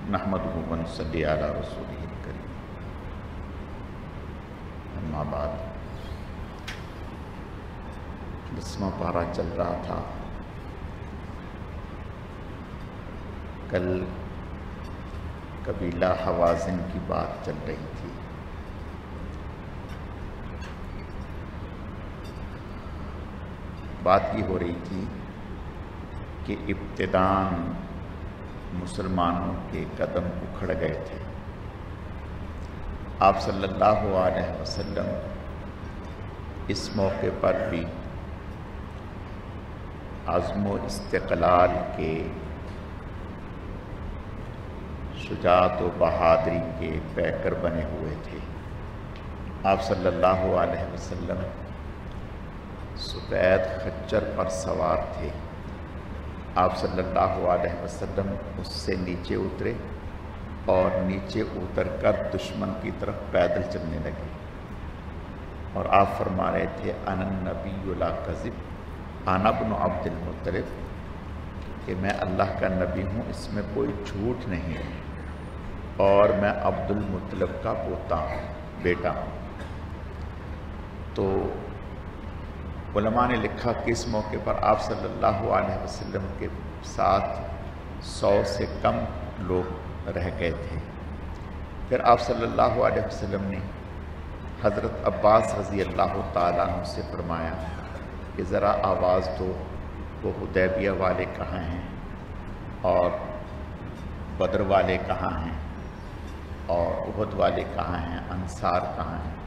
نحمدہ و نصلی علی رسولہ الکریم، اما بعد۔ 10واں پارہ چل رہا تھا۔ کل قبیلہ حوازن کی بات چل رہی تھی۔ بات یہ ہو رہی تھی کہ ابتداً مسلمانوں کے قدم اکھڑ گئے تھے۔ آپ صلی اللہ علیہ وسلم اس موقع پر بھی عزم و استقلال کے، شجاعت و بہادری کے پیکر بنے ہوئے تھے۔ آپ صلی اللہ علیہ وسلم سفید خچر پر سوار تھے۔ آپ صلی اللہ علیہ وسلم اس سے نیچے اترے اور نیچے اتر کر دشمن کی طرف پیدل چلنے لگے، اور آپ فرما رہے تھے انا النبی لا کذب انا ابن عبد المطلب، کہ میں اللہ کا نبی ہوں، اس میں کوئی جھوٹ نہیں ہے، اور میں عبد المطلب کا پوتا ہوں، بیٹا ہوں۔ تو علماء نے لکھا کہ اس موقع پر آپ صلی اللہ علیہ وسلم کے ساتھ 100 سے کم لوگ رہ گئے تھے۔ پھر آپ صلی اللہ علیہ وسلم نے حضرت عباس رضی اللہ تعالیٰ عنہ سے فرمایا کہ ذرا آواز دو، وہ حدیبیہ والے کہاں ہیں، اور بدر والے کہاں ہیں، اور احد والے کہاں ہیں، انصار کہاں ہیں۔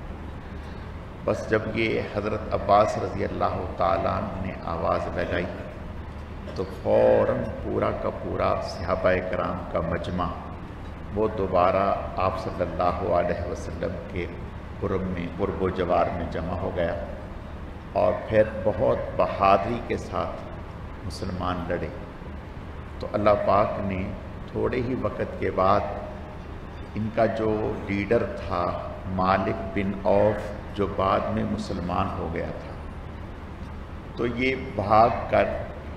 بس جب یہ حضرت عباس رضی اللہ تعالیٰ عنہ نے آواز لگائی تو فوراً پورا کا پورا صحابہ کرام کا مجمع وہ دوبارہ آپ صلی اللہ علیہ وسلم کے قرب و جوار میں جمع ہو گیا، اور پھر بہت بہادری کے ساتھ مسلمان لڑے۔ تو اللہ پاک نے تھوڑے ہی وقت کے بعد ان کا جو لیڈر تھا مالک بن عوف، جو بعد میں مسلمان ہو گیا تھا، تو یہ بھاگ کر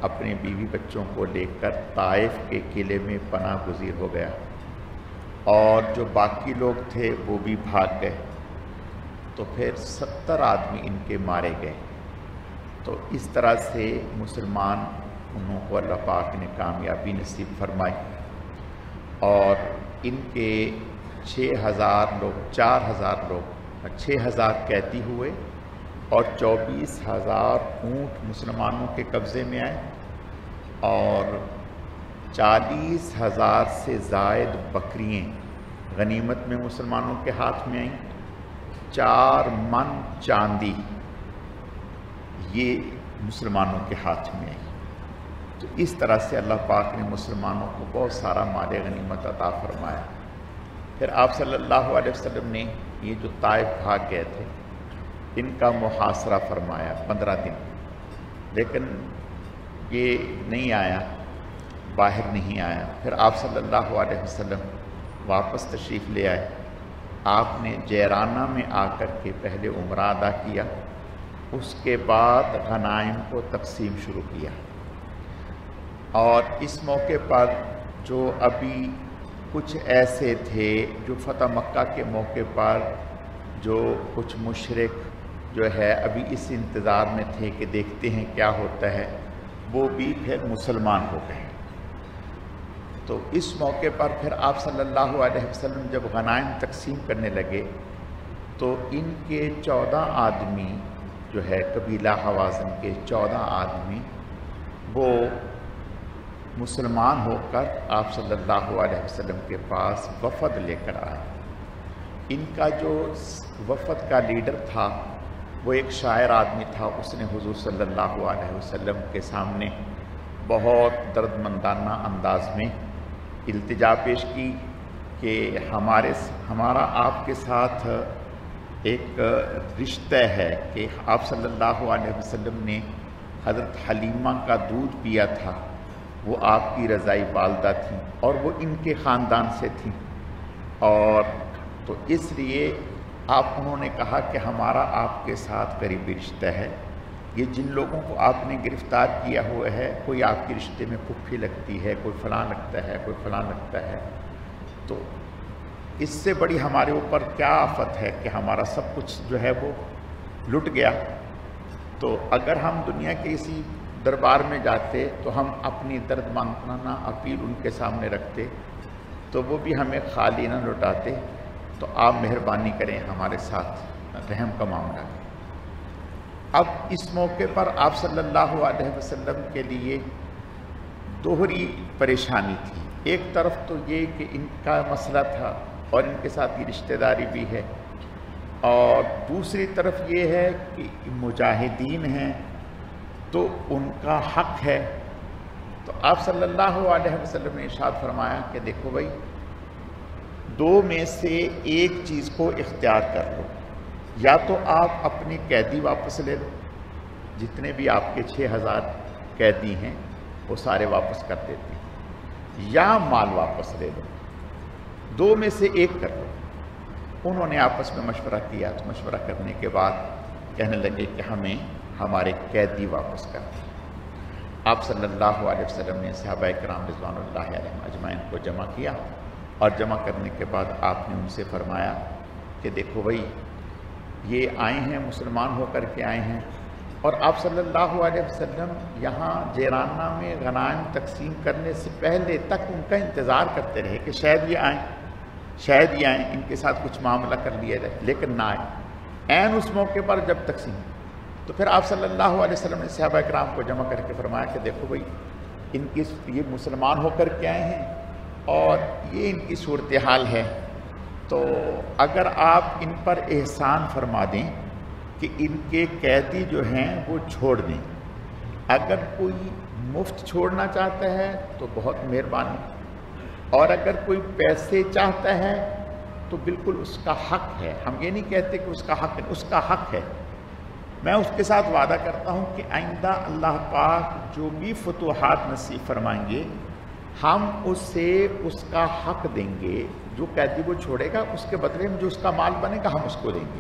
اپنے بیوی بچوں کو لے کر طائف کے قلعے میں پناہ گزیر ہو گیا، اور جو باقی لوگ تھے وہ بھی بھاگ گئے۔ تو پھر 70 آدمی ان کے مارے گئے۔ تو اس طرح سے مسلمان انہوں کو اللہ پاک نے کامیابی نصیب فرمائی، اور ان کے 6000 لوگ 4000 لوگ 6000 قیدی ہوئے، اور 24000 اونٹ مسلمانوں کے قبضے میں آئے، اور 40000 سے زائد بکریاں غنیمت میں مسلمانوں کے ہاتھ میں آئیں، 4 من چاندی یہ مسلمانوں کے ہاتھ میں آئی۔ تو اس طرح سے اللہ پاک نے مسلمانوں کو بہت سارا مال غنیمت عطا فرمایا۔ پھر آپ صلی اللہ علیہ وسلم نے یہ جو طائف بھاگ گئے تھے ان کا محاصرہ فرمایا 15 دن، لیکن یہ نہیں آیا، باہر نہیں آیا۔ پھر آپ صلی اللہ علیہ وسلم واپس تشریف لے آئے۔ آپ نے جیرانہ میں آ کر کے پہلے عمرہ ادا کیا، اس کے بعد غنائم کو تقسیم شروع کیا، اور اس موقع پر جو ابھی کچھ ایسے تھے جو فتح مکہ کے موقع پر جو کچھ مشرک جو ہے ابھی اس انتظار میں تھے کہ دیکھتے ہیں کیا ہوتا ہے، وہ بھی پھر مسلمان ہو گئے۔ تو اس موقع پر پھر آپ صلی اللہ علیہ وسلم جب غنائم تقسیم کرنے لگے تو ان کے 14 آدمی جو ہے قبیلہ حوازن کے 14 آدمی وہ مسلمان ہو کر آپ صلی اللہ علیہ وسلم کے پاس وفد لے کر آئے۔ ان کا جو وفد کا لیڈر تھا وہ ایک شاعر آدمی تھا، اس نے حضور صلی اللہ علیہ وسلم کے سامنے بہت دردمندانہ انداز میں التجا پیش کی کہ ہمارا آپ کے ساتھ ایک رشتہ ہے کہ آپ صلی اللہ علیہ وسلم نے حضرت حلیمہ کا دودھ پیا تھا، وہ آپ کی رضائی والدہ تھیں، اور وہ ان کے خاندان سے تھیں، اور تو اس لیے انہوں نے کہا کہ ہمارا آپ کے ساتھ قریبی رشتہ ہے، یہ جن لوگوں کو آپ نے گرفتار کیا ہوا ہے، کوئی آپ کے رشتے میں پھپھی لگتی ہے، کوئی فلاں لگتا ہے، کوئی فلاں لگتا ہے، تو اس سے بڑی ہمارے اوپر کیا آفت ہے کہ ہمارا سب کچھ جو ہے وہ لٹ گیا. تو اگر ہم دنیا کے اسی دربار میں جاتے تو ہم اپنی درد مانگنا اپیل ان کے سامنے رکھتے تو وہ بھی ہمیں خالی نہ لٹاتے. تو آپ مہربانی کریں ہمارے ساتھ رحم کا معاملہ. اب اس موقع پر آپ صلی اللہ علیہ وسلم کے لیے دوہری پریشانی تھی. ایک طرف تو یہ کہ ان کا مسئلہ تھا اور ان کے ساتھ یہ رشتہ داری بھی ہے، اور دوسری طرف یہ ہے کہ مجاہدین ہیں تو ان کا حق ہے. تو آپ صلی اللہ علیہ وسلم نے ارشاد فرمایا کہ دیکھو بھائی، دو میں سے ایک چیز کو اختیار کر لو. یا تو آپ اپنے قیدی واپس لے لو، جتنے بھی آپ کے 6000 قیدی ہیں وہ سارے واپس کر دیتے ہیں، یا مال واپس لے لو. دو میں سے ایک کر لو. انہوں نے آپس میں مشورہ کیا تو مشورہ کرنے کے بعد کہنے لگے کہ ہمیں ہمارے قیدی واپس کر دیں. آپ صلی اللہ علیہ وسلم نے صحابہ کرام رضوان اللہ علیہم اجمعین کو جمع کیا، اور جمع کرنے کے بعد آپ نے ان سے فرمایا کہ دیکھو بھائی، یہ آئے ہیں مسلمان ہو کر کے آئے ہیں، اور آپ صلی اللہ علیہ وسلم یہاں جیرانہ میں غنائم تقسیم کرنے سے پہلے تک ان کا انتظار کرتے رہے کہ شاید یہ آئیں ان کے ساتھ کچھ معاملہ کر لیا جائے، لیکن نہ آئے. عین اس موقع پر جب تقسیم، تو پھر آپ صلی اللہ علیہ وسلم نے صحابہ کرام کو جمع کر کے فرمایا کہ دیکھو بھائی، یہ مسلمان ہو کر کے آئے ہیں اور یہ ان کی صورتحال ہے، تو اگر آپ ان پر احسان فرما دیں کہ ان کے قیدی جو ہیں وہ چھوڑ دیں. اگر کوئی مفت چھوڑنا چاہتا ہے تو بہت مہربانی، اور اگر کوئی پیسے چاہتا ہے تو بالکل اس کا حق ہے. ہم یہ نہیں کہتے کہ اس کا حق ہے، اس کا حق ہے. میں اس کے ساتھ وعدہ کرتا ہوں کہ آئندہ اللہ پاک جو بھی فتوحات نصیب فرمائیں گے، ہم اسے اس کا حق دیں گے. جو قیدی وہ چھوڑے گا اس کے بدلے میں جو اس کا مال بنے گا ہم اس کو دیں گے.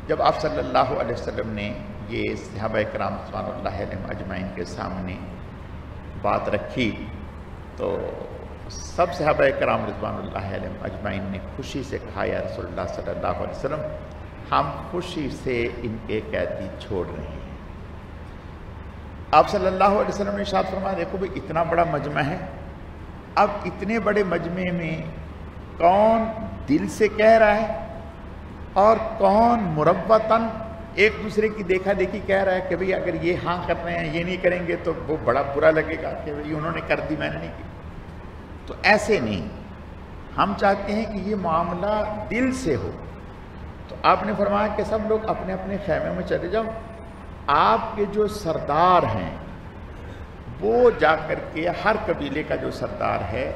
جب آپ صلی اللہ علیہ وسلم نے یہ صحابہ کرام رضوان اللہ علیہم اجمعین کے سامنے بات رکھی تو سب صحابہ کرام رضوان اللہ علیہم اجمعین نے خوشی سے کہا، یا رسول اللہ صلی اللہ علیہ وسلم، ہم خوشی سے ان کے قیدی چھوڑ رہے ہیں. آپ صلی اللہ علیہ وسلم نے ارشاد فرمایا، دیکھو بھئی اتنا بڑا مجمع ہے، اب اتنے بڑے مجمع میں کون دل سے کہہ رہا ہے اور کون مربتاً ایک دوسرے کی دیکھا دیکھی کہہ رہا ہے کہ بھئی اگر یہ ہاں کر رہے ہیں، یہ نہیں کریں گے تو وہ بڑا برا لگے گا کہ بھئی انہوں نے کر دی میں نے نہیں کی. تو ایسے نہیں، ہم چاہتے ہیں کہ یہ معاملہ دل سے ہو. تو آپ نے فرمایا کہ سب لوگ اپنے اپنے خیمے میں چلے جاؤ، آپ کے جو سردار ہیں وہ جا کر کے ہر قبیلے کا جو سردار ہے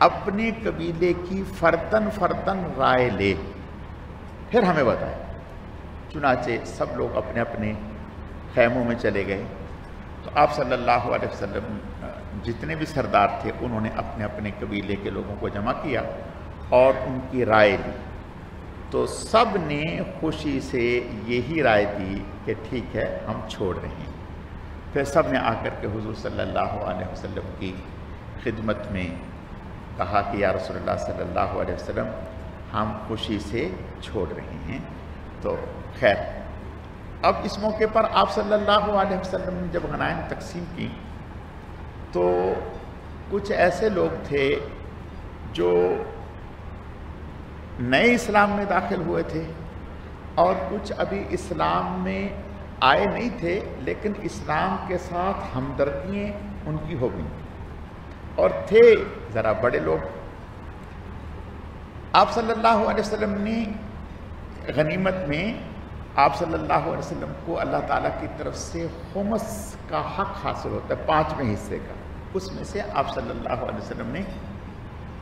اپنے قبیلے کی فردن رائے لے، پھر ہمیں بتائے. چنانچہ سب لوگ اپنے اپنے خیموں میں چلے گئے. تو آپ صلی اللہ علیہ وسلم جتنے بھی سردار تھے انہوں نے اپنے اپنے قبیلے کے لوگوں کو جمع کیا اور ان کی رائے لی. تو سب نے خوشی سے یہی رائے دی کہ ٹھیک ہے ہم چھوڑ رہے ہیں. پھر سب نے آ کر کے حضور صلی اللہ علیہ وسلم کی خدمت میں کہا کہ یا رسول اللہ صلی اللہ علیہ وسلم، ہم خوشی سے چھوڑ رہے ہیں. تو خیر، اب اس موقع پر آپ صلی اللہ علیہ وسلم نے جب غنائم تقسیم کی تو کچھ ایسے لوگ تھے جو نئے اسلام میں داخل ہوئے تھے اور کچھ ابھی اسلام میں آئے نہیں تھے، لیکن اسلام کے ساتھ ہمدردیاں ان کی ہو گئیں اور تھے ذرا بڑے لوگ. آپ صلی اللہ علیہ وسلم نے غنیمت میں آپ صلی اللہ علیہ وسلم کو اللہ تعالیٰ کی طرف سے خمس کا حق حاصل ہوتا ہے، 5ویں حصے کا. اس میں سے آپ صلی اللہ علیہ وسلم نے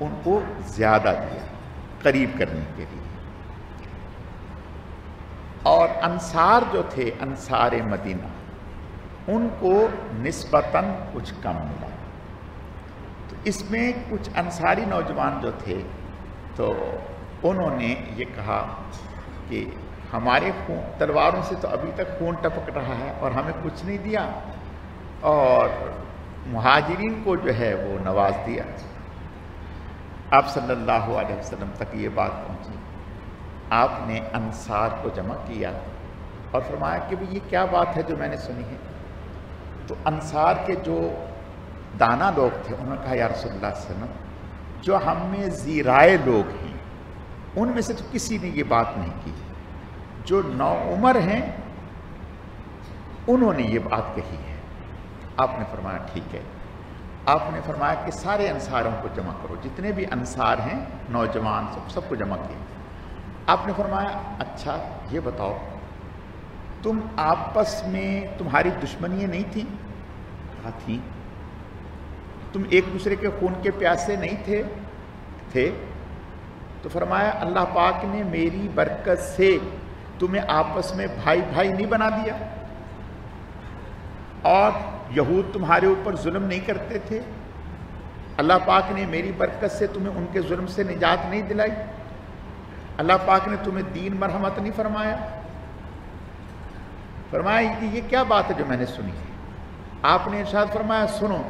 ان کو زیادہ دیا قریب کرنے کے لیے. اور انصار جو تھے، انصار مدینہ، ان کو نسبتاً کچھ کم ملا. تو اس میں کچھ انصاری نوجوان جو تھے تو انہوں نے یہ کہا کہ ہمارے تلواروں سے تو ابھی تک خون ٹپک رہا ہے اور ہمیں کچھ نہیں دیا، اور مہاجرین کو جو ہے وہ نواز دیا. آپ صلی اللہ علیہ وسلم تک یہ بات پہنچی، آپ نے انصار کو جمع کیا اور فرمایا کہ یہ کیا بات ہے جو میں نے سنی ہے؟ تو انصار کے جو دانا لوگ تھے انہوں نے کہا یا رسول اللہ صلی اللہ علیہ وسلم، جو ہم میں ذی رائے لوگ ہیں ان میں سے تو کسی نے یہ بات نہیں کی، جو نوعمر ہیں انہوں نے یہ بات کہی ہے۔ آپ نے فرمایا ٹھیک ہے۔ آپ نے فرمایا کہ سارے انصاروں کو جمع کرو، جتنے بھی انصار ہیں نوجوان سب کو جمع کیا۔ آپ نے فرمایا اچھا یہ بتاؤ تم آپس میں تمہاری دشمنیاں نہیں تھیں؟ کہا تھیں۔ تم ایک دوسرے کے خون کے پیاسے نہیں تھے؟ تو فرمایا اللہ پاک نے میری برکت سے تمہیں آپس میں بھائی بھائی نہیں بنا دیا، اور یہود تمہارے اوپر ظلم نہیں کرتے تھے، اللہ پاک نے میری برکت سے تمہیں ان کے ظلم سے نجات نہیں دلائی، اللہ پاک نے تمہیں دین مرحمت نہیں فرمایا؟ فرمایا کہ یہ کیا بات ہے جو میں نے سنی ہے؟ آپ نے ارشاد فرمایا سنو،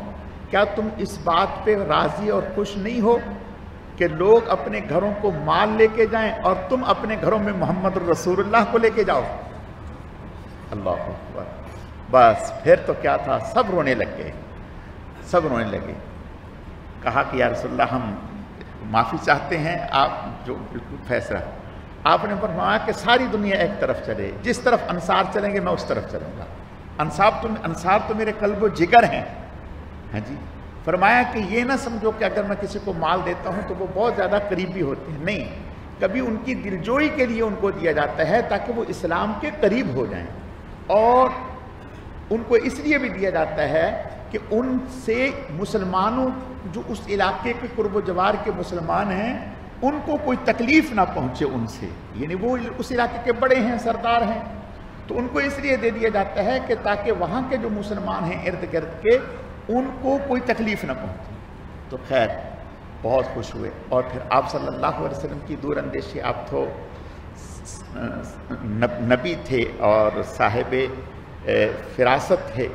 کیا تم اس بات پہ راضی اور خوش نہیں ہو کہ لوگ اپنے گھروں کو مال لے کے جائیں اور تم اپنے گھروں میں محمد رسول اللہ کو لے کے جاؤ؟ اللہ اکبر۔ بس پھر تو کیا تھا، سب رونے لگے، کہا کہ یا رسول اللہ ہم معافی چاہتے ہیں، آپ جو بالکل فیصلہ۔ آپ نے فرمایا کہ ساری دنیا ایک طرف چلے، جس طرف انصار چلیں گے میں اس طرف چلوں گا، انصار تو میرے قلب و جگر ہیں۔ ہاں جی، فرمایا کہ یہ نہ سمجھو کہ اگر میں کسی کو مال دیتا ہوں تو وہ بہت زیادہ قریبی ہوتے ہیں، نہیں، کبھی ان کی دلجوئی کے لیے ان کو دیا جاتا ہے تاکہ وہ اسلام کے قریب ہو جائیں، اور ان کو اس لیے بھی دیا جاتا ہے کہ ان سے مسلمانوں جو اس علاقے کے قرب و جوار کے مسلمان ہیں ان کو کوئی تکلیف نہ پہنچے ان سے، یعنی وہ اس علاقے کے بڑے ہیں، سردار ہیں، تو ان کو اس لیے دے دیا جاتا ہے کہ تاکہ وہاں کے جو مسلمان ہیں ارد گرد کے ان کو کوئی تکلیف نہ پہنچے۔ تو خیر بہت خوش ہوئے، اور پھر آپ صلی اللہ علیہ وسلم کی دور اندیشی، آپ تو نبی تھے اور صاحب فراست تھے،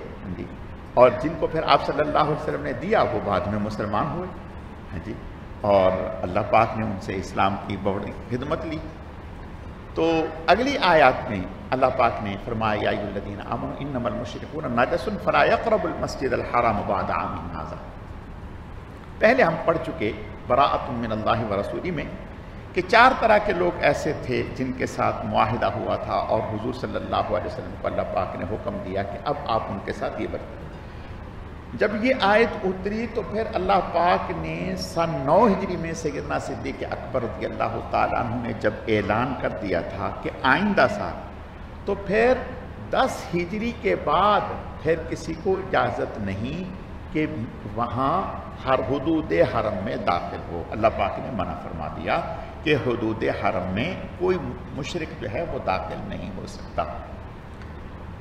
اور جن کو پھر آپ صلی اللہ علیہ وسلم نے دیا وہ بعد میں مسلمان ہوئے، ہاں جی، اور اللہ پاک نے ان سے اسلام کی بڑی خدمت لی۔ تو اگلی آیات میں اللہ پاک نے فرمایا یا ایھا الذین آمنوا انما المشرکون نجس فلا یقربوا المسجد الحرام بعد عامهم ھذا۔ پہلے ہم پڑھ چکے براءۃ من اللہ ورسولہ میں کہ 4 طرح کے لوگ ایسے تھے جن کے ساتھ معاہدہ ہوا تھا، اور حضور صلی اللہ علیہ وسلم کو اللہ پاک نے حکم دیا کہ اب آپ ان کے ساتھ یہ برتیں۔ جب یہ آیت اتری تو پھر اللہ پاک نے سن 9 ہجری میں سیدنا صدیق اکبر رضی اللہ تعالیٰ عنہ نے جب اعلان کر دیا تھا کہ آئندہ سال، تو پھر 10 ہجری کے بعد پھر کسی کو اجازت نہیں کہ وہاں ہر حدود حرم میں داخل ہو۔ اللہ پاک نے منع فرما دیا کہ حدود حرم میں کوئی مشرک جو ہے وہ داخل نہیں ہو سکتا۔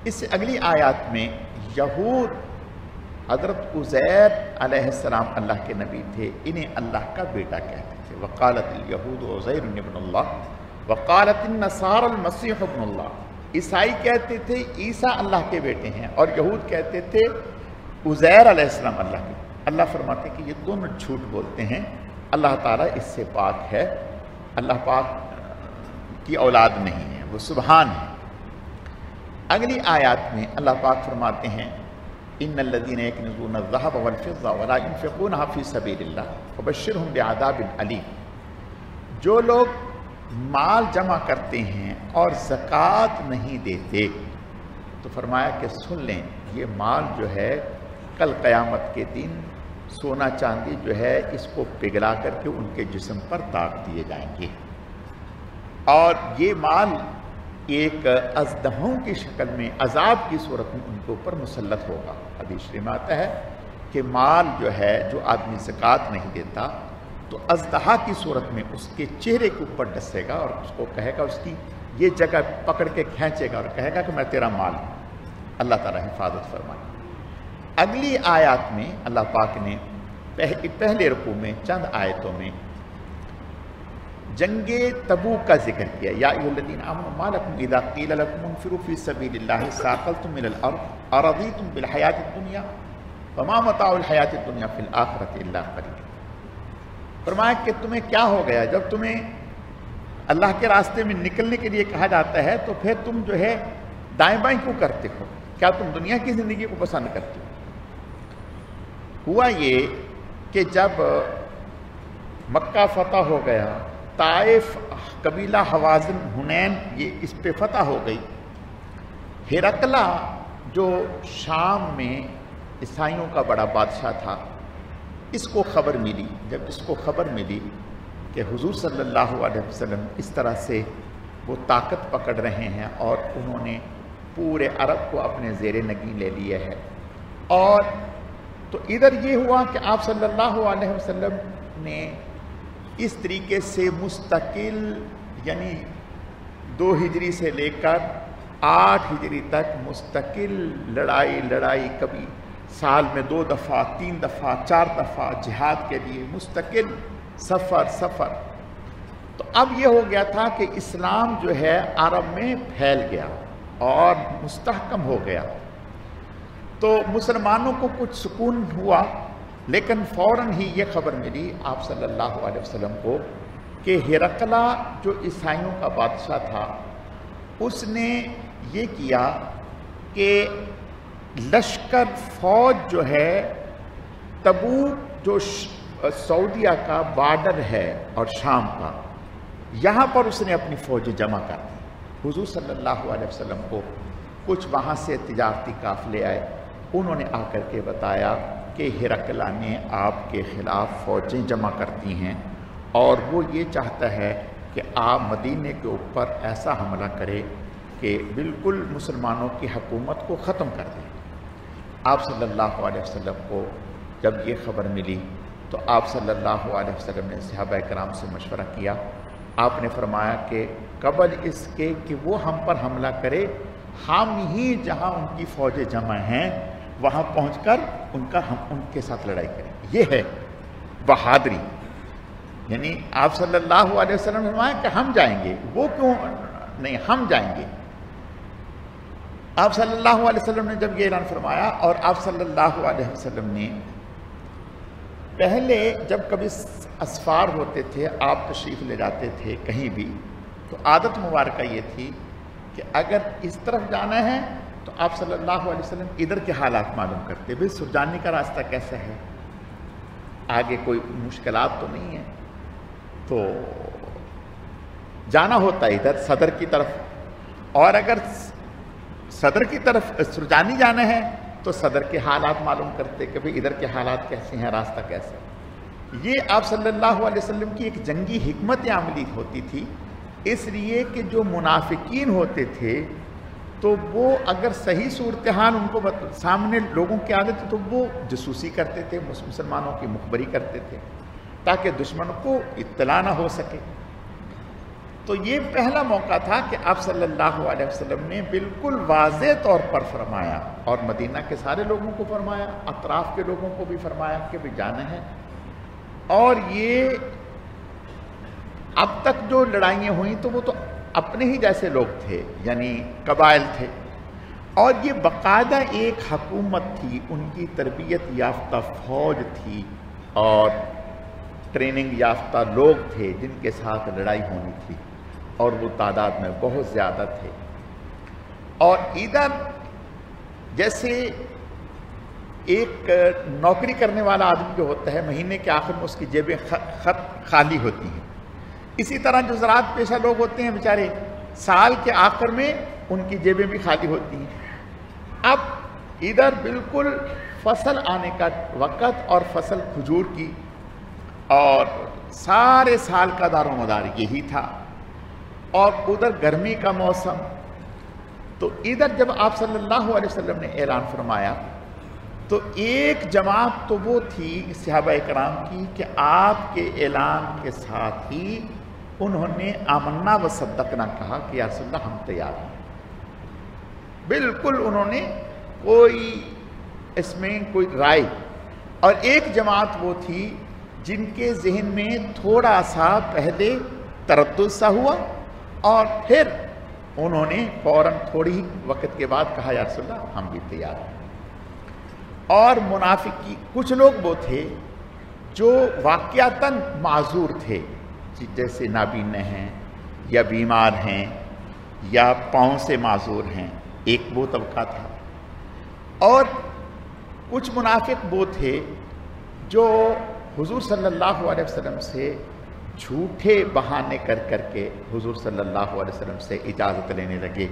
اس سے اگلی آیات میں یہود حضرت عزیر علیہ السلام اللہ کے نبی تھے، انہیں اللہ کا بیٹا کہتے تھے۔ وقالت الیہود عزیر ابن اللہ وقالت النصارى المسیح ابن اللہ۔ عیسائی کہتے تھے عیسیٰ اللہ کے بیٹے ہیں، اور یہود کہتے تھے عزیر علیہ السلام اللہ کے۔ اللہ فرماتے کہ یہ دونوں جھوٹ بولتے ہیں، اللہ تعالیٰ اس سے پاک ہے، اللہ پاک کی اولاد نہیں ہے، وہ سبحان ہے۔ اگلی آیات میں اللہ پاک فرماتے ہیں ان الذین یکنزون الذهب والفضة ولا ينفقونها في سبیل اللہ فبشرهم بعذاب علیم۔ جو لوگ مال جمع کرتے ہیں اور زکوٰۃ نہیں دیتے تو فرمایا کہ سن لیں یہ مال جو ہے کل قیامت کے دن سونا چاندی جو ہے اس کو پگھلا کر کے ان کے جسم پر داغ دیے جائیں گے، اور یہ مال ایک ازدہوں کی شکل میں عذاب کی صورت میں ان کے اوپر مسلط ہوگا۔ حدیث شریف میں آتا ہے کہ مال جو ہے جو آدمی زکوٰۃ نہیں دیتا تو ازدہا کی صورت میں اس کے چہرے کے اوپر ڈسے گا اور اس کو کہے گا، اس کی یہ جگہ پکڑ کے کھینچے گا اور کہے گا کہ میں تیرا مال ہوں۔ اللہ تعالیٰ حفاظت فرمائے۔ اگلی آیات میں اللہ پاک نے پہلے رکوع میں چند آیتوں میں جنگ تبوک کا ذکر کیا، یا ایھا الذین آمنوا ما لکم اذا قیل لکم انفروا فی سبیل اللہ ثاقلتم الی الارض ارضیتم بالحیاۃ الدنیا وما متاع الحیاۃ الدنیا فی الآخرۃ الا قلیل۔ فرمایا کہ تمہیں کیا ہو گیا؟ جب تمہیں اللہ کے راستے میں نکلنے کے لیے کہا جاتا ہے تو پھر تم جو ہے دائیں بائیں کیوں کرتے ہو؟ کیا تم دنیا کی زندگی کو پسند کرتے ہو؟ ہوا یہ کہ جب مکہ فتح ہو گیا، طائف، قبیلہ حوازن، حنین، یہ اس پہ فتح ہو گئی، ہرقلہ جو شام میں عیسائیوں کا بڑا بادشاہ تھا، اس کو خبر ملی۔ جب اس کو خبر ملی کہ حضور صلی اللہ علیہ وسلم اس طرح سے وہ طاقت پکڑ رہے ہیں اور انہوں نے پورے عرب کو اپنے زیر نگین لے لیا ہے، اور تو ادھر یہ ہوا کہ آپ صلی اللہ علیہ وسلم نے اس طریقے سے مستقل، یعنی 2 ہجری سے لے کر 8 ہجری تک مستقل لڑائی، کبھی سال میں 2 دفعہ، 3 دفعہ، 4 دفعہ جہاد کے لیے مستقل سفر۔ تو اب یہ ہو گیا تھا کہ اسلام جو ہے عرب میں پھیل گیا اور مستحکم ہو گیا، تو مسلمانوں کو کچھ سکون ہوا، لیکن فوراً ہی یہ خبر ملی آپ صلی اللہ علیہ وسلم کو کہ ہرقلہ جو عیسائیوں کا بادشاہ تھا، اس نے یہ کیا کہ لشکر فوج جو ہے تبوک جو سعودیہ کا بارڈر ہے اور شام کا، یہاں پر اس نے اپنی فوج جمع کر دی۔ حضور صلی اللہ علیہ وسلم کو کچھ وہاں سے تجارتی قافلے آئے، انہوں نے آ کر کے بتایا کہ ہرقلہ نے آپ کے خلاف فوجیں جمع کرتی ہیں اور وہ یہ چاہتا ہے کہ آپ مدینے کے اوپر ایسا حملہ کرے کہ بالکل مسلمانوں کی حکومت کو ختم کر دیں۔ آپ صلی اللہ علیہ وسلم کو جب یہ خبر ملی تو آپ صلی اللہ علیہ وسلم نے صحابہ کرام سے مشورہ کیا۔ آپ نے فرمایا کہ قبل اس کے کہ وہ ہم پر حملہ کرے، ہم ہی جہاں ان کی فوجیں جمع ہیں وہاں پہنچ کر ہم ان کے ساتھ لڑائی کریں۔ یہ ہے بہادری، یعنی آپ صلی اللہ علیہ وسلم نے فرمایا کہ ہم جائیں گے، وہ کیوں نہیں، ہم جائیں گے۔ آپ صلی اللہ علیہ وسلم نے جب یہ اعلان فرمایا، اور آپ صلی اللہ علیہ وسلم نے پہلے جب کبھی اسفار ہوتے تھے، آپ تشریف لے جاتے تھے کہیں بھی، تو عادت مبارکہ یہ تھی کہ اگر اس طرف جانا ہے تو آپ صلی اللہ علیہ وسلم ادھر کے حالات معلوم کرتے، بھئی سرجانی کا راستہ کیسا ہے، آگے کوئی مشکلات تو نہیں ہے، تو جانا ہوتا ہے ادھر صدر کی طرف، اور اگر صدر کی طرف سرجانی جانا ہے تو صدر کے حالات معلوم کرتے کہ بھئی ادھر کے حالات کیسے ہیں، راستہ کیسا ہے۔ یہ آپ صلی اللہ علیہ وسلم کی ایک جنگی حکمت عملی ہوتی تھی، اس لیے کہ جو منافقین ہوتے تھے تو وہ اگر صحیح صورتحال ان کو سامنے لوگوں کی عادت تھی تو وہ جاسوسی کرتے تھے، مسلمانوں کی مخبری کرتے تھے تاکہ دشمن کو اطلاع نہ ہو سکے۔ تو یہ پہلا موقع تھا کہ آپ صلی اللہ علیہ وسلم نے بالکل واضح طور پر فرمایا، اور مدینہ کے سارے لوگوں کو فرمایا، اطراف کے لوگوں کو بھی فرمایا کہ بھی جانا ہے۔ اور یہ اب تک جو لڑائیاں ہوئیں تو وہ تو اپنے ہی جیسے لوگ تھے، یعنی قبائل تھے، اور یہ باقاعدہ ایک حکومت تھی، ان کی تربیت یافتہ فوج تھی اور ٹریننگ یافتہ لوگ تھے جن کے ساتھ لڑائی ہونی تھی، اور وہ تعداد میں بہت زیادہ تھے۔ اور ادھر جیسے ایک نوکری کرنے والا آدمی جو ہوتا ہے مہینے کے آخر میں اس کی جیبیں خالی ہوتی ہیں، اسی طرح جو زراعت پیشہ لوگ ہوتے ہیں بیچارے سال کے آخر میں ان کی جیبیں بھی خالی ہوتی ہیں۔ اب ادھر بالکل فصل آنے کا وقت اور فصل کھجور کی، اور سارے سال کا دار و مدار یہی تھا، اور ادھر گرمی کا موسم۔ تو ادھر جب آپ صلی اللہ علیہ وسلم نے اعلان فرمایا تو ایک جماعت تو وہ تھی صحابہ کرام کی کہ آپ کے اعلان کے ساتھ ہی انہوں نے آمنا و صدقنا کہا کہ یا رسول اللہ ہم تیار ہیں، بالکل انہوں نے کوئی اس میں کوئی رائے۔ اور ایک جماعت وہ تھی جن کے ذہن میں تھوڑا سا پہلے تردد سا ہوا، اور پھر انہوں نے فوراً تھوڑی وقت کے بعد کہا یا رسول اللہ ہم بھی تیار ہیں۔ اور منافقی کچھ لوگ وہ تھے جو واقعتاً معذور تھے، جیسے نابینا ہیں یا بیمار ہیں یا پاؤں سے معذور ہیں، ایک وہ طبقہ تھا، اور کچھ منافق وہ تھے جو حضور صلی اللہ علیہ وسلم سے جھوٹے بہانے کر کر کے حضور صلی اللہ علیہ وسلم سے اجازت لینے لگے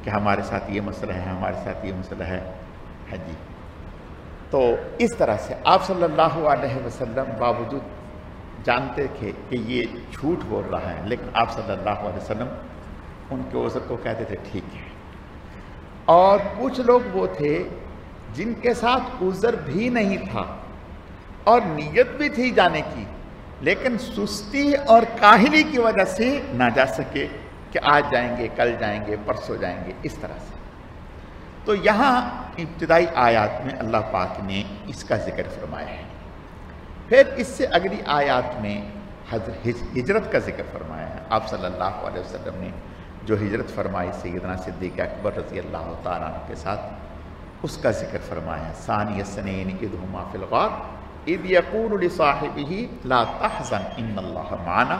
کہ ہمارے ساتھ یہ مسئلہ ہے، ہمارے ساتھ یہ مسئلہ ہے جی۔ تو اس طرح سے آپ صلی اللہ علیہ وسلم باوجود جانتے تھے کہ یہ جھوٹ بول رہا ہے، لیکن آپ صلی اللہ علیہ وسلم ان کے عذر کو کہتے تھے ٹھیک ہے۔ اور کچھ لوگ وہ تھے جن کے ساتھ عذر بھی نہیں تھا اور نیت بھی تھی جانے کی، لیکن سستی اور کاہلی کی وجہ سے نہ جا سکے کہ آج جائیں گے، کل جائیں گے، پرسوں جائیں گے، اس طرح سے۔ تو یہاں ابتدائی آیات میں اللہ پاک نے اس کا ذکر فرمایا ہے، پھر اس سے اگلی آیات میں ہجرت کا ذکر فرمایا ہے۔ آپ صلی اللہ علیہ وسلم نے جو ہجرت فرمائی سیدنا صدیق اکبر رضی اللہ تعالیٰ عنہ کے ساتھ، اس کا ذکر فرمایا ہے۔ ثانی الثنین اذ ہما فی الغار اذ یقول لصاحبہ لا تحزن ان اللہ معنا،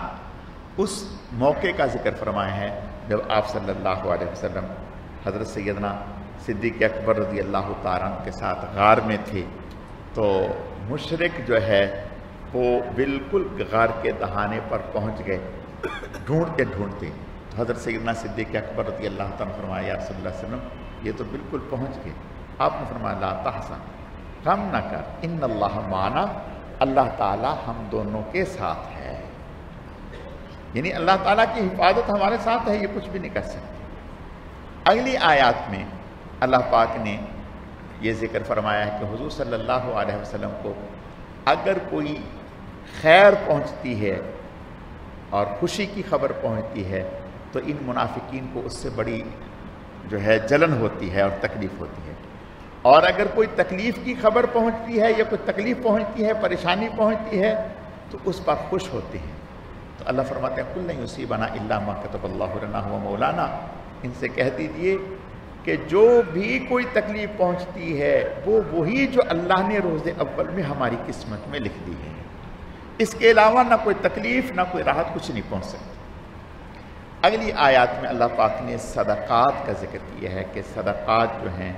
اس موقع کا ذکر فرمایا ہے جب آپ صلی اللہ علیہ وسلم حضرت سیدنا صدیق اکبر رضی اللہ تعالیٰ عنہ کے ساتھ غار میں تھے، تو مشرک جو ہے وہ بالکل غار کے دہانے پر پہنچ گئے، ڈھونڈتے ڈھونڈتے۔ تو حضرت سیدنا صدیق اکبر رضی اللہ تعالیٰ عنہ فرمایا یا رسول اللہ صلی اللہ علیہ وسلم یہ تو بالکل پہنچ گئے۔ آپ نے فرمایا لا تحزن، غم نہ کر، ان اللہ معنا، اللہ تعالیٰ ہم دونوں کے ساتھ ہے، یعنی اللہ تعالیٰ کی حفاظت ہمارے ساتھ ہے، یہ کچھ بھی نہیں کر سکتے۔ اگلی آیات میں اللہ پاک نے یہ ذکر فرمایا ہے کہ حضور صلی اللہ علیہ وسلم کو اگر کوئی خیر پہنچتی ہے اور خوشی کی خبر پہنچتی ہے تو ان منافقین کو اس سے بڑی جو ہے جلن ہوتی ہے اور تکلیف ہوتی ہے، اور اگر کوئی تکلیف کی خبر پہنچتی ہے یا کوئی تکلیف پہنچتی ہے، پریشانی پہنچتی ہے تو اس پر خوش ہوتے ہیں۔ تو اللہ فرماتے ہیں قُلْ لَن يُصِيبَنَا إِلَّا مَا كَتَبَ اللَّهُ لَنَا هُوَ مَوْلَانَا، ان سے کہہ دیجئے کہ جو بھی کوئی تکلیف پہنچتی ہے وہ وہی جو اللہ نے روز اول میں ہماری قسمت میں لکھ دی ہے، اس کے علاوہ نہ کوئی تکلیف نہ کوئی راحت کچھ نہیں پہنچ سکتی۔ اگلی آیات میں اللہ پاک نے صدقات کا ذکر کیا ہے کہ صدقات جو ہیں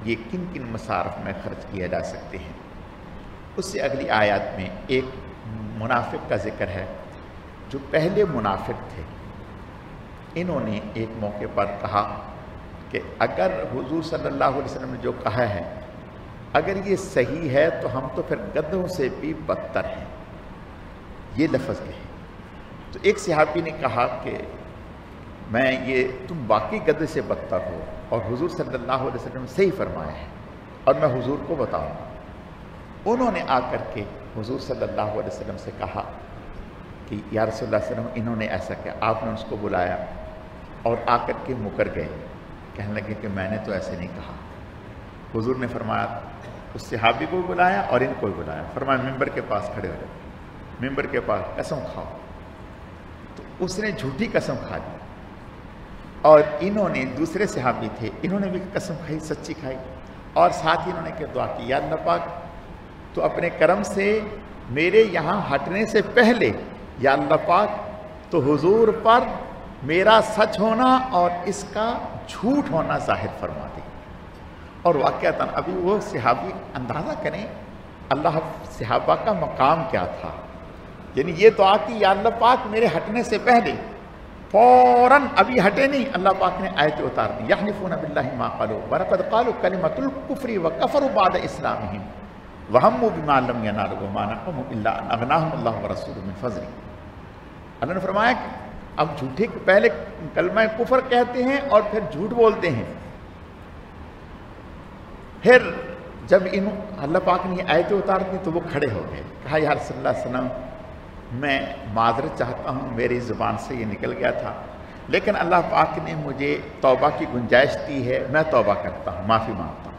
یہ کن کن مصارف میں خرچ کیا جا سکتے ہیں۔ اس سے اگلی آیات میں ایک منافق کا ذکر ہے، جو پہلے منافق تھے، انہوں نے ایک موقع پر کہا کہ اگر حضور صلی اللہ علیہ وسلم نے جو کہا ہے اگر یہ صحیح ہے تو ہم تو پھر گدھوں سے بھی بدتر ہیں، یہ لفظ کہے۔ تو ایک صحابی نے کہا کہ میں یہ تم باقی گدھے سے بدتر ہو، اور حضور صلی اللہ علیہ وسلم نے صحیح فرمایا ہے اور میں حضور کو بتاؤں گا۔ انہوں نے آ کر کے حضور صلی اللہ علیہ وسلم سے کہا کہ یا رسول اللہ صلی اللہ علیہ وسلم انہوں نے ایسا کیا۔ آپ نے اس کو بلایا اور آ کر کے مکر گئے، کہنے لگے کہ میں نے تو ایسے نہیں کہا۔ حضور نے فرمایا اس صحابی کو بلایا اور ان کو بلایا، فرمایا ممبر کے پاس کھڑے ہو جاؤ، ممبر کے پاس قسم کھاؤ۔ تو اس نے جھوٹی قسم کھا دی، اور انہوں نے دوسرے صحابی تھے، انہوں نے بھی قسم کھائی، سچی کھائی، اور ساتھ ہی انہوں نے کہ دعا کی یا اللہ پاک تو اپنے کرم سے میرے یہاں ہٹنے سے پہلے یا اللہ پاک تو حضور پر میرا سچ ہونا اور اس کا جھوٹ ہونا ظاہر فرما دے۔ اور واقعتاً ابھی وہ صحابی اندازہ کریں اللہ صحابہ کا مقام کیا تھا، یعنی یہ دعا کی یا اللہ پاک میرے ہٹنے سے پہلے، فوراً ابھی ہٹے نہیں، اللہ پاک نے آیت اتار دی یحلفون باللہ ما قالوا ولقد قالوا کلمۃ الکفر وکفروا بعد اسلامہم وہموا بما لم ینالوا وما نقموا الا ان اغناہم اللہ ورسولہ من فضلہ۔ اللہ نے فرمایا کہ اب جھوٹے پہلے کلمہ کفر کہتے ہیں اور پھر جھوٹ بولتے ہیں، پھر جب اللہ پاک نے آیت اتار دی تو وہ کھڑے ہو گئے، کہا یا رسول اللہ صلی اللہ علیہ وسلم میں معذرت چاہتا ہوں، میری زبان سے یہ نکل گیا تھا، لیکن اللہ پاک نے مجھے توبہ کی گنجائش دی ہے، میں توبہ کرتا ہوں، معافی مانگتا ہوں۔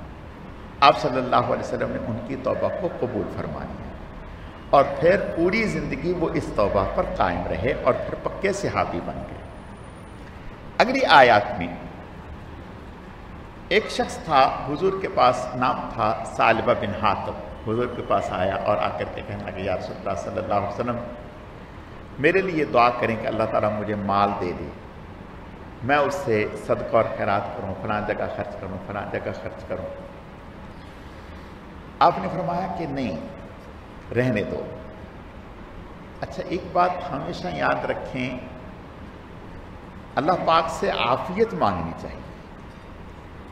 آپ صلی اللہ علیہ وسلم نے ان کی توبہ کو قبول فرما لیا، اور پھر پوری زندگی وہ اس توبہ پر قائم رہے اور پھر پکے صحابی بن گئے۔ اگلی آیات میں ایک شخص تھا، حضور کے پاس نام تھا ثعلبہ بن حاتب، حضور کے پاس آیا اور آ کر کے کہنے لگا یا رسول اللہ صلی اللہ علیہ وسلم میرے لیے دعا کریں کہ اللہ تعالیٰ مجھے مال دے دے، میں اس سے صدقہ اور خیرات کروں، فلاں جگہ خرچ کروں، فلاں جگہ خرچ کروں۔ آپ نے فرمایا کہ نہیں، رہنے دو۔ اچھا ایک بات ہمیشہ یاد رکھیں، اللہ پاک سے عافیت مانگنی چاہیے،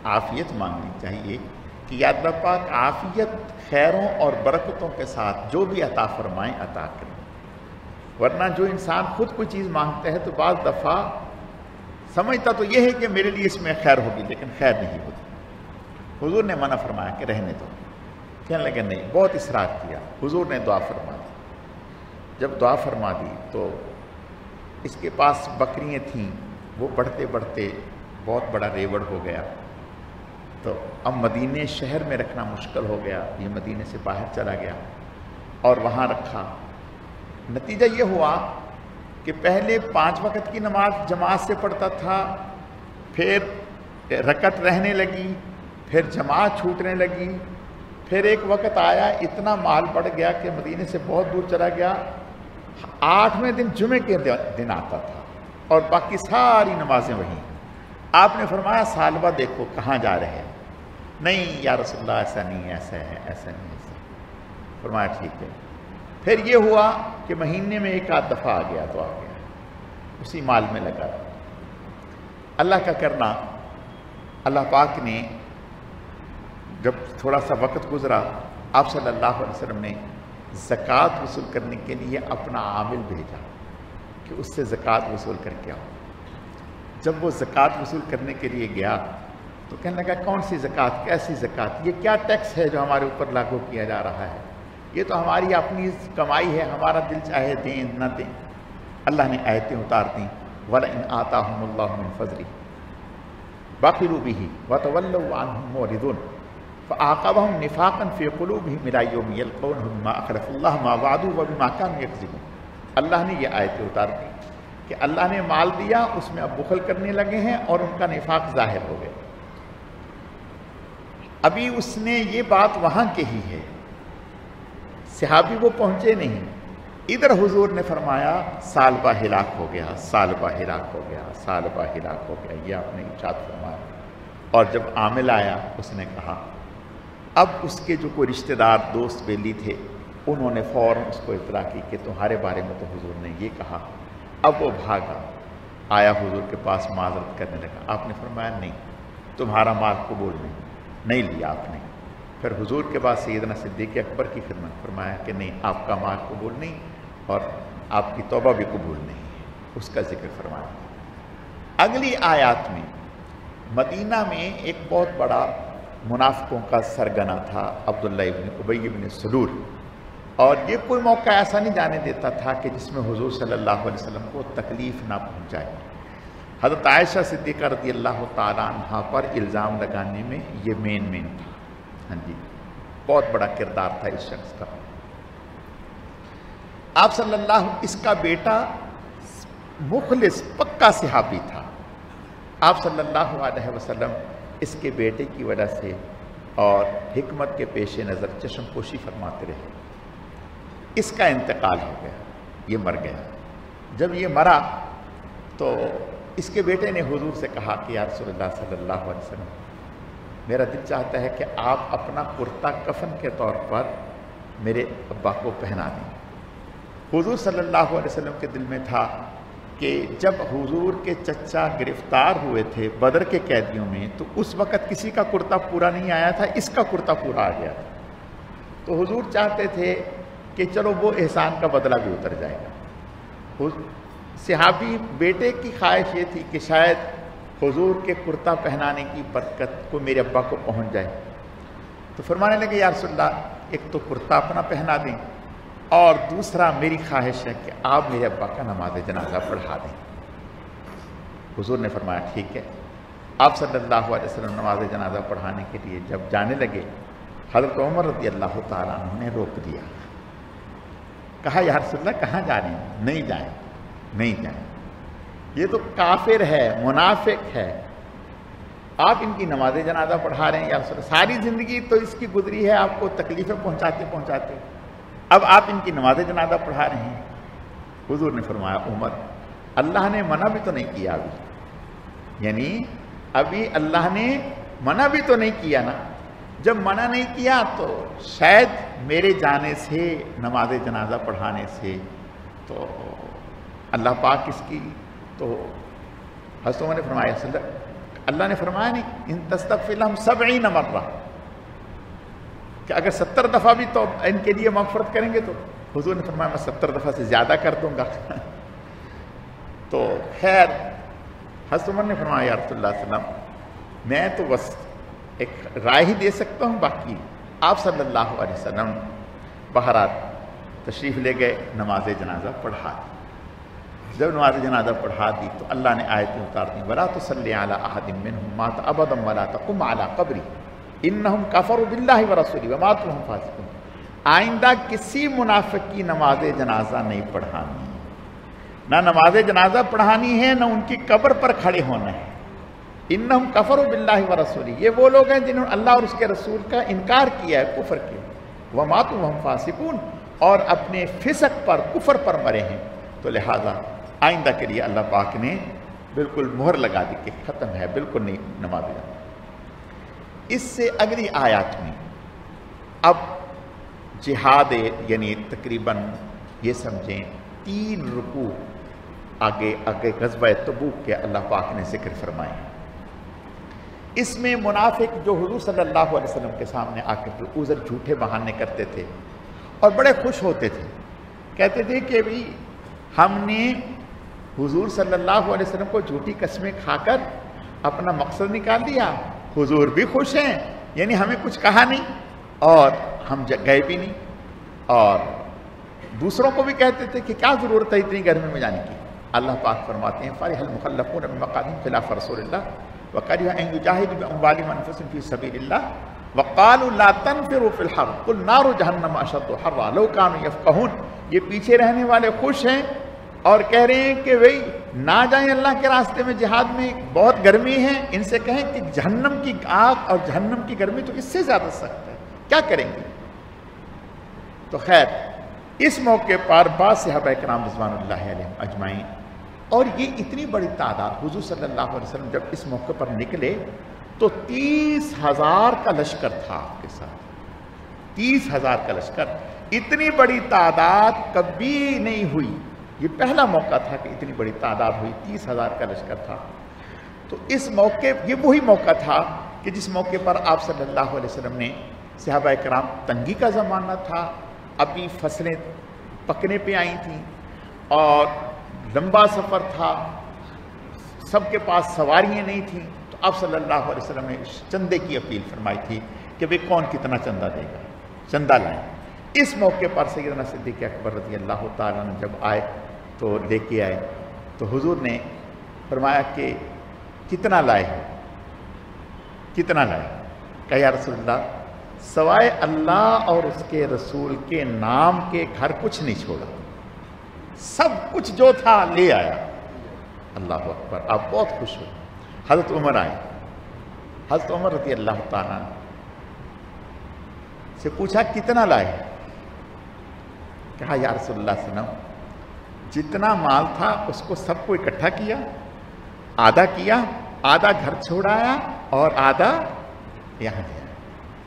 عافیت مانگنی چاہیے کہ یا اللہ پاک عافیت خیروں اور برکتوں کے ساتھ جو بھی عطا فرمائیں عطا کریں، ورنہ جو انسان خود کوئی چیز مانگتا ہے تو بعض دفعہ سمجھتا تو یہ ہے کہ میرے لیے اس میں خیر ہوگی لیکن خیر نہیں ہوتی۔ حضور نے منع فرمایا کہ رہنے دو، کہنے لگے نہیں، بہت اصرار کیا، حضور نے دعا فرما دی۔ جب دعا فرما دی تو اس کے پاس بکریاں تھیں، وہ بڑھتے بڑھتے بہت بڑا ریوڑ ہو گیا، تو اب مدینے شہر میں رکھنا مشکل ہو گیا، یہ مدینے سے باہر چلا گیا اور وہاں رکھا۔ نتیجہ یہ ہوا کہ پہلے 5 وقت کی نماز جماعت سے پڑھتا تھا، پھر رکعت رہنے لگی، پھر جماعت چھوٹنے لگی، پھر ایک وقت آیا اتنا مال بڑھ گیا کہ مدینے سے بہت دور چلا گیا، 8ویں دن جمعے کے دن آتا تھا اور باقی ساری نمازیں وہیں۔ آپ نے فرمایا سالبہ دیکھو کہاں جا رہے ہیں؟ نہیں یا رسول اللہ ایسا نہیں، ایسا ہے، ایسا نہیں، ایسا۔ فرمایا ٹھیک ہے۔ پھر یہ ہوا کہ مہینے میں 1 دفعہ آ گیا تو آ گیا، اسی مال میں لگا۔ اللہ کا کرنا، اللہ پاک نے جب تھوڑا سا وقت گزرا، آپ صلی اللہ علیہ وسلم نے زکوٰۃ وصول کرنے کے لیے اپنا عامل بھیجا کہ اس سے زکوٰۃ وصول کر کے آؤ۔ جب وہ زکوٰۃ وصول کرنے کے لیے گیا تو کہنے لگا کون سی زکوٰۃ، کیسی زکوٰۃ، یہ کیا ٹیکس ہے جو ہمارے اوپر لاگو کیا جا رہا ہے؟ یہ تو ہماری اپنی کمائی ہے، ہمارا دل چاہے دیں نہ دیں۔ اللہ نے آیتیں اتار دیں، وَلَئِنْ آتَاهُمُ اللَّهُ مِنْ فَضْلِهِ بَخِلُوا بِهِ وَتَوَلَّوْا عَنْهُ مُعْرِضُونَ فَأَعْقَبَهُم نِّفَاقًا فِي قُلُوبِهِمْ إِلَىٰ يَوْمِ يَلْقَوْنَهُ بِمَا أَخْلَفُوا اللَّهَ مَا وَعَدُوا وَبِمَا كَانُوا يَكْذِبُونَ۔ اللہ نے یہ آیتیں اتار دی کہ اللہ نے مال دیا، اس میں اب بخل کرنے لگے ہیں اور ان کا نفاق ظاہر ہو گیا۔ ابھی اس نے یہ بات وہاں کہی ہے، صحابی وہ پہنچے نہیں، ادھر حضور نے فرمایا سالبہ ہلاک ہو گیا، سالبہ ہلاک ہو گیا، سالبہ ہلاک ہو گیا، یہ آپ نے ارشاد فرمایا۔ اور جب عامل آیا اس نے کہا، اب اس کے جو کوئی رشتہ دار دوست بیلی تھے انہوں نے فوراً اس کو اطلاع کی کہ تمہارے بارے میں تو حضور نے یہ کہا۔ اب وہ بھاگا آیا حضور کے پاس معذرت کرنے لگا، آپ نے فرمایا نہیں، تمہارا مال قبول نہیں لیا آپ نے۔ پھر حضور کے بعد سیدنا صدیق اکبر کی خدمت، فرمایا کہ نہیں، آپ کا مال قبول نہیں اور آپ کی توبہ بھی قبول نہیں ہے، اس کا ذکر فرمایا۔ اگلی آیات میں مدینہ میں ایک بہت بڑا منافقوں کا سرگنا تھا عبداللہ ابن ابی ابن سلول، اور یہ کوئی موقع ایسا نہیں جانے دیتا تھا کہ جس میں حضور صلی اللہ علیہ وسلم کو تکلیف نہ پہنچائے۔ حضرت عائشہ صدیقہ رضی اللہ تعالیٰ عنہ پر الزام لگانے میں یہ مین تھا۔ ہاں جی، بہت بڑا کردار تھا اس شخص کا۔ آپ صلی اللہ، اس کا بیٹا مخلص پکا صحابی تھا، آپ صلی اللہ علیہ وسلم اس کے بیٹے کی وجہ سے اور حکمت کے پیش نظر چشم پوشی فرماتے رہے۔ اس کا انتقال ہو گیا، یہ مر گیا۔ جب یہ مرا تو اس کے بیٹے نے حضور سے کہا کہ یا رسول اللہ صلی اللہ علیہ وسلم، میرا دل چاہتا ہے کہ آپ اپنا کرتا کفن کے طور پر میرے ابا کو پہنا دیں۔ حضور صلی اللہ علیہ وسلم کے دل میں تھا کہ جب حضور کے چچا گرفتار ہوئے تھے بدر کے قیدیوں میں تو اس وقت کسی کا کرتا پورا نہیں آیا تھا، اس کا کرتا پورا آ گیا تھا، تو حضور چاہتے تھے کہ چلو وہ احسان کا بدلہ بھی اتر جائے گا۔ صحابی بیٹے کی خواہش یہ تھی کہ شاید حضور کے کرتا پہنانے کی برکت کو میرے ابا کو پہنچ جائے، تو فرمانے لگے یا رسول اللہ، ایک تو کرتا اپنا پہنا دیں اور دوسرا میری خواہش ہے کہ آپ میرے ابا کا نماز جنازہ پڑھا دیں۔ حضور نے فرمایا ٹھیک ہے۔ آپ صلی اللہ علیہ وسلم نماز جنازہ پڑھانے کے لیے جب جانے لگے، حضرت عمر رضی اللہ تعالیٰ عنہ نے روک دیا، کہا یا رسول اللہ کہاں جا رہے ہیں؟ نہیں جائیں، نہیں جائیں، یہ تو کافر ہے، منافق ہے۔ آپ ان کی نماز جنازہ پڑھا رہے ہیں یا رسول اللہ، ساری زندگی تو اس کی گزری ہے آپ کو تکلیفیں پہنچاتے پہنچاتے، اب آپ ان کی نماز جنازہ پڑھا رہے ہیں۔ حضور نے فرمایا عمر اللہ نے منع بھی تو نہیں کیا ابھی، یعنی ابھی اللہ نے منع بھی تو نہیں کیا نا، جب منع نہیں کیا تو شاید میرے جانے سے نماز جنازہ پڑھانے سے تو اللہ پاک اس کی تو حضرت عمر نے فرمایا اللہ نے فرمایا نہیں ان تستغفر لهم 70 مرہ کہ اگر 70 دفعہ بھی تو ان کے لیے مغفرت کریں گے، تو حضور نے فرمایا میں 70 دفعہ سے زیادہ کر دوں گا۔ تو خیر حضرت عمر نے فرمایا یا رسول اللہ صلی اللہ علیہ وسلم میں تو بس ایک رائے ہی دے سکتا ہوں، باقی آپ صلی اللہ علیہ وسلم بہرحال تشریف لے گئے، نماز جنازہ پڑھا دی۔ جب نماز جنازہ پڑھا دی تو اللہ نے آیتیں اتار دی وَلَا تُصَلِّ عَلَىٰ أَحَدٍ مِّنْهُمْ مَاتَ أَبَدًا وَلَا تَقُمْ عَلَىٰ قَبْرِهِ إِنَّهُمْ كَفَرُوا بِاللَّهِ وَرَسُولِهِ وَمَاتُوا وَهُمْ فَاسِقُونَ۔ آئندہ کسی منافق کی نماز جنازہ نہیں پڑھانی، نہ نماز جنازہ پڑھانی ہے، نہ ان کی قبر پر کھڑے ہونا ہے۔ إِنَّهُمْ كَفَرُوا بِاللَّهِ وَرَسُولِهِ، یہ وہ لوگ ہیں جنہوں نے اللہ اور اس کے رسول کا انکار کیا ہے، کفر کیا، وَمَاتُوا وَهُمْ فَاسِقُونَ، اور اپنے فسق پر کفر پر مرے ہیں۔ تو لہذا آئندہ کے لیے اللہ پاک نے بالکل مہر لگا دی کہ ختم ہے، بالکل نہیں نماز جنازہ۔ اس سے اگلی آیات میں اب جہاد یعنی تقریباً یہ سمجھیں 3 رکوع آگے غزوہ تبوک کے اللہ پاک نے ذکر فرمائے۔ اس میں منافق جو حضور صلی اللہ علیہ وسلم کے سامنے آ کے عذر جھوٹے بہانے کرتے تھے اور بڑے خوش ہوتے تھے، کہتے تھے کہ بھی ہم نے حضور صلی اللہ علیہ وسلم کو جھوٹی قسمیں کھا کر اپنا مقصد نکال دیا، حضور بھی خوش ہیں، یعنی ہمیں کچھ کہا نہیں اور ہم گئے بھی نہیں، اور دوسروں کو بھی کہتے تھے کہ کیا ضرورت ہے اتنی گرمی میں جانے کی۔ اللہ پاک فرماتے ہیں فَرِحَ الْمُخَلَّفُونَ بِمَقْعَدِهِمْ خِلَافَ رَسُولِ اللَّهِ وَكَرِهُ أَن يُجَاهِدُوا بِأَمْوَالِهِمْ وَأَنفُسِهِمْ فِي سَبِيلِ اللَّهِ وَقَالُوا لَا تَنْفِرُوا فِي الْحَرِّ قُلْ نَارُ جَهَنَّمَ أَشَدُّ حَرًّا لَوْ كَانُوا يَفْقَهُونَ۔ یہ پیچھے رہنے والے خوش ہیں اور کہہ رہے ہیں کہ بھئی نہ جائیں اللہ کے راستے میں جہاد میں، بہت گرمی ہے، ان سے کہیں کہ جہنم کی آگ اور جہنم کی گرمی تو اس سے زیادہ سخت ہے، کیا کریں گے؟ تو خیر اس موقع پر بعض صحابہ کرام رضوان اللہ علیہم اجمعین اور یہ اتنی بڑی تعداد حضور صلی اللہ علیہ وسلم جب اس موقع پر نکلے تو 30,000 کا لشکر تھا آپ کے ساتھ، 30,000 کا لشکر، اتنی بڑی تعداد کبھی نہیں ہوئی، یہ پہلا موقع تھا کہ اتنی بڑی تعداد ہوئی، 30,000 کا لشکر تھا۔ تو اس موقع یہ وہی موقع تھا کہ جس موقع پر آپ صلی اللہ علیہ وسلم نے صحابہ کرام، تنگی کا زمانہ تھا، ابھی فصلیں پکنے پہ آئی تھیں اور لمبا سفر تھا، سب کے پاس سواریاں نہیں تھیں، تو آپ صلی اللہ علیہ وسلم نے چندے کی اپیل فرمائی تھی کہ بھئی کون کتنا چندہ دے گا، چندہ لائیں۔ اس موقع پر سیدنا صدیق اکبر رضی اللہ تعالیٰ عنہ جب آئے تو لے کے آئے تو حضور نے فرمایا کہ کتنا لائے، کتنا لائے؟ کہا یا رسول اللہ سوائے اللہ اور اس کے رسول کے نام کے گھر کچھ نہیں چھوڑا، سب کچھ جو تھا لے آیا۔ اللہ اکبر، آپ بہت خوش ہوئے۔ حضرت عمر آئے، حضرت عمر رضی اللہ تعالیٰ سے پوچھا کتنا لائے؟ کہا یا رسول اللہ صلی اللہ علیہ وسلم جتنا مال تھا اس کو سب کو اکٹھا کیا، آدھا کیا، آدھا گھر چھوڑایا اور آدھا یہاں دیا۔